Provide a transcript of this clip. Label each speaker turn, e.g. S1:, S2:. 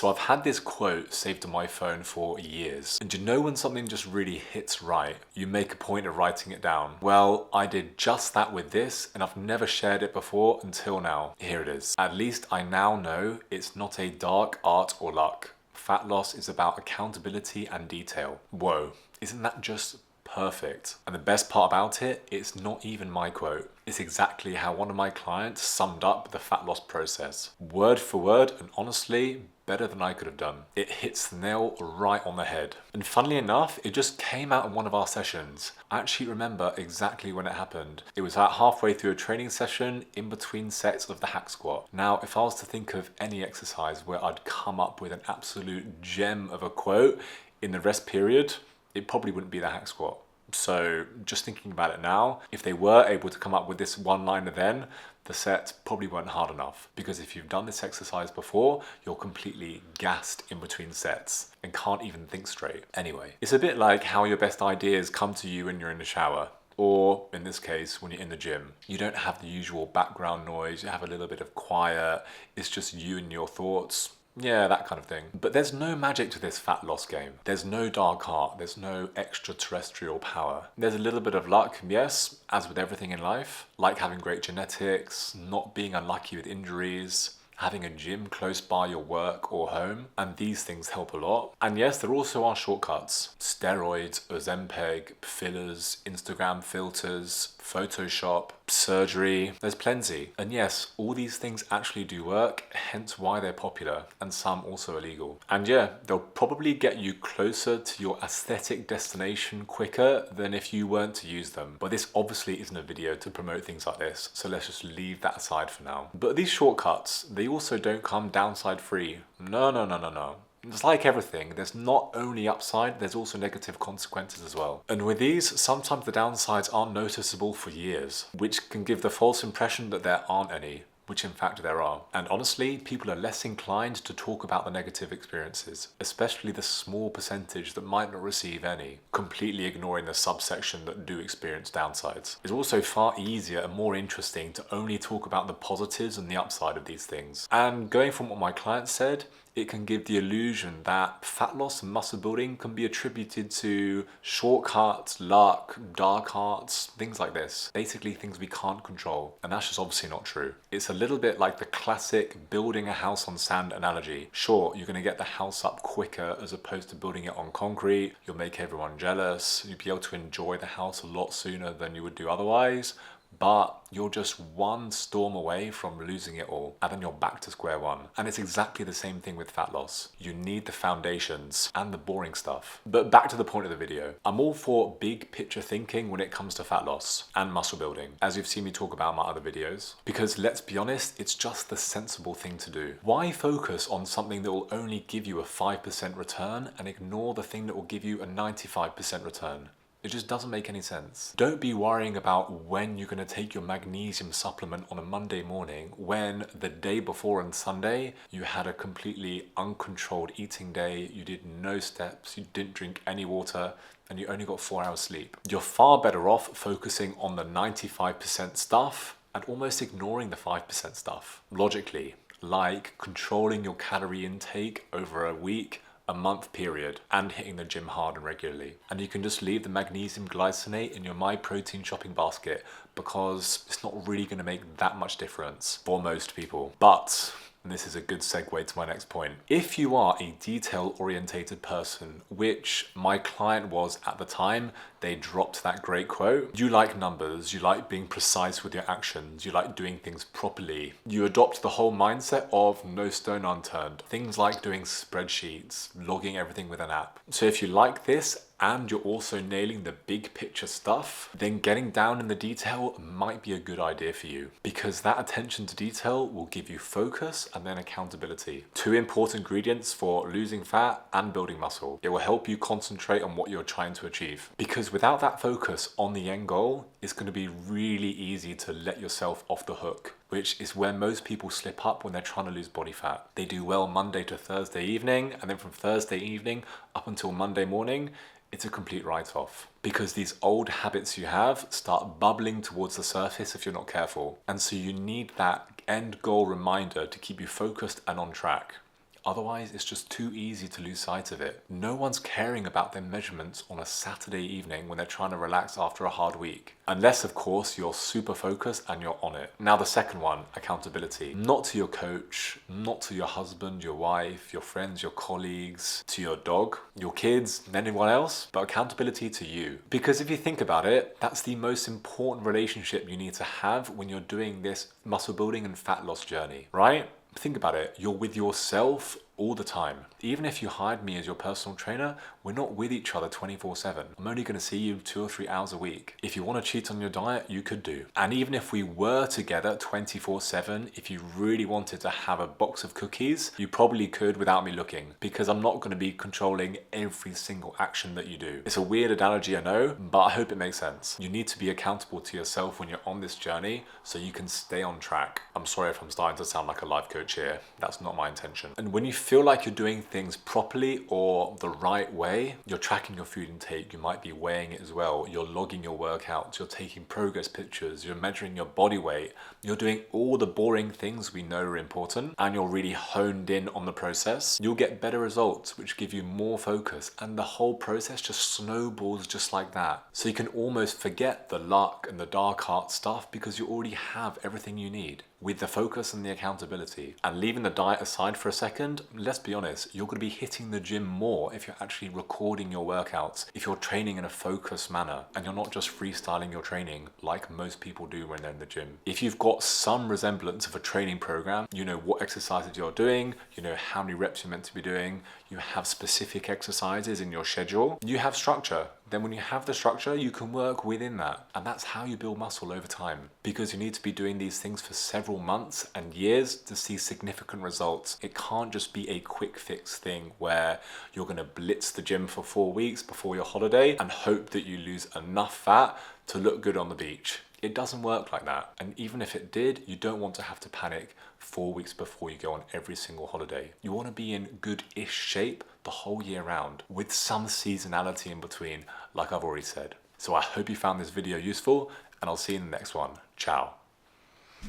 S1: So I've had this quote saved on my phone for years. And you know when something just really hits right, you make a point of writing it down. Well, I did just that with this, and I've never shared it before until now. Here it is. At least I now know it's not a dark art or luck. Fat loss is about accountability and detail. Whoa, isn't that just perfect? And the best part about it, it's not even my quote. It's exactly how one of my clients summed up the fat loss process. Word for word, and honestly, better than I could have done. It hits the nail right on the head. And funnily enough, it just came out in one of our sessions. I actually remember exactly when it happened. It was about halfway through a training session in between sets of the hack squat. Now, if I was to think of any exercise where I'd come up with an absolute gem of a quote in the rest period, it probably wouldn't be the hack squat. So just thinking about it now, if they were able to come up with this one-liner then, the sets probably weren't hard enough. Because if you've done this exercise before, you're completely gassed in between sets and can't even think straight. Anyway, it's a bit like how your best ideas come to you when you're in the shower. Or in this case, when you're in the gym. You don't have the usual background noise, you have a little bit of quiet, it's just you and your thoughts. Yeah, that kind of thing. But there's no magic to this fat loss game. There's no dark art. There's no extraterrestrial power. There's a little bit of luck, yes, as with everything in life, like having great genetics, not being unlucky with injuries, having a gym close by your work or home, and these things help a lot. And yes, there also are shortcuts. Steroids, Ozempic, fillers, Instagram filters, Photoshop, surgery, there's plenty. And yes, all these things actually do work, hence why they're popular, and some also illegal. And yeah, they'll probably get you closer to your aesthetic destination quicker than if you weren't to use them. But this obviously isn't a video to promote things like this, so let's just leave that aside for now. But these shortcuts, they also don't come downside free. No. It's like everything, there's not only upside, there's also negative consequences as well. And with these, sometimes the downsides aren't noticeable for years, which can give the false impression that there aren't any, which in fact there are. And honestly, people are less inclined to talk about the negative experiences, especially the small percentage that might not receive any, completely ignoring the subsection that do experience downsides. It's also far easier and more interesting to only talk about the positives and the upside of these things. And going from what my client said, it can give the illusion that fat loss and muscle building can be attributed to shortcuts, luck, dark arts, things like this. Basically things we can't control. And that's just obviously not true. It's a little bit like the classic building a house on sand analogy. Sure, you're gonna get the house up quicker as opposed to building it on concrete. You'll make everyone jealous. You'll be able to enjoy the house a lot sooner than you would do otherwise. But you're just one storm away from losing it all, and then you're back to square one. And it's exactly the same thing with fat loss. You need the foundations and the boring stuff. But back to the point of the video. I'm all for big picture thinking when it comes to fat loss and muscle building, as you've seen me talk about in my other videos. Because let's be honest, it's just the sensible thing to do. Why focus on something that will only give you a 5% return and ignore the thing that will give you a 95% return? It just doesn't make any sense. Don't be worrying about when you're going to take your magnesium supplement on a Monday morning when the day before on Sunday you had a completely uncontrolled eating day, you did no steps, you didn't drink any water, and you only got 4 hours sleep. You're far better off focusing on the 95% stuff and almost ignoring the 5% stuff. Logically, like controlling your calorie intake over a week, a month period, and hitting the gym hard and regularly. And you can just leave the magnesium glycinate in your My Protein shopping basket because it's not really going to make that much difference for most people. But, and this is a good segue to my next point, if you are a detail-orientated person, which my client was at the time, they dropped that great quote. You like numbers, you like being precise with your actions, you like doing things properly. You adopt the whole mindset of no stone unturned. Things like doing spreadsheets, logging everything with an app. So if you like this and you're also nailing the big picture stuff, then getting down in the detail might be a good idea for you, because that attention to detail will give you focus and then accountability. Two important ingredients for losing fat and building muscle. It will help you concentrate on what you're trying to achieve, because without that focus on the end goal, it's going to be really easy to let yourself off the hook, which is where most people slip up when they're trying to lose body fat. They do well Monday to Thursday evening, and then from Thursday evening up until Monday morning, it's a complete write-off, because these old habits you have start bubbling towards the surface if you're not careful. And so you need that end goal reminder to keep you focused and on track. Otherwise, it's just too easy to lose sight of it. No one's caring about their measurements on a Saturday evening when they're trying to relax after a hard week. Unless, of course, you're super focused and you're on it. Now, the second one, accountability. Not to your coach, not to your husband, your wife, your friends, your colleagues, to your dog, your kids, anyone else, but accountability to you. Because if you think about it, that's the most important relationship you need to have when you're doing this muscle building and fat loss journey, right? Think about it, you're with yourself all the time. Even if you hired me as your personal trainer, we're not with each other 24/7. I'm only going to see you 2 or 3 hours a week. If you want to cheat on your diet, you could do. And even if we were together 24/7, if you really wanted to have a box of cookies, you probably could without me looking, because I'm not going to be controlling every single action that you do. It's a weird analogy, I know, but I hope it makes sense. You need to be accountable to yourself when you're on this journey so you can stay on track. I'm sorry if I'm starting to sound like a life coach here. That's not my intention. And when you feel like you're doing things properly or the right way, you're tracking your food intake, you might be weighing it as well, you're logging your workouts, you're taking progress pictures, you're measuring your body weight, you're doing all the boring things we know are important, and you're really honed in on the process, you'll get better results which give you more focus, and the whole process just snowballs just like that. So you can almost forget the luck and the dark art stuff because you already have everything you need with the focus and the accountability. And leaving the diet aside for a second, let's be honest, you're going to be hitting the gym more if you're actually recording your workouts, if you're training in a focused manner, and you're not just freestyling your training like most people do when they're in the gym. If you've got some resemblance of a training program, you know what exercises you're doing, you know how many reps you're meant to be doing, you have specific exercises in your schedule, you have structure. Then when you have the structure, you can work within that. And that's how you build muscle over time, because you need to be doing these things for several months and years to see significant results. It can't just be a quick fix thing where you're going to blitz the gym for 4 weeks before your holiday and hope that you lose enough fat to look good on the beach. It doesn't work like that. And even if it did, you don't want to have to panic 4 weeks before you go on every single holiday. You want to be in good-ish shape the whole year round with some seasonality in between, like I've already said. So I hope you found this video useful, and I'll see you in the next one. Ciao.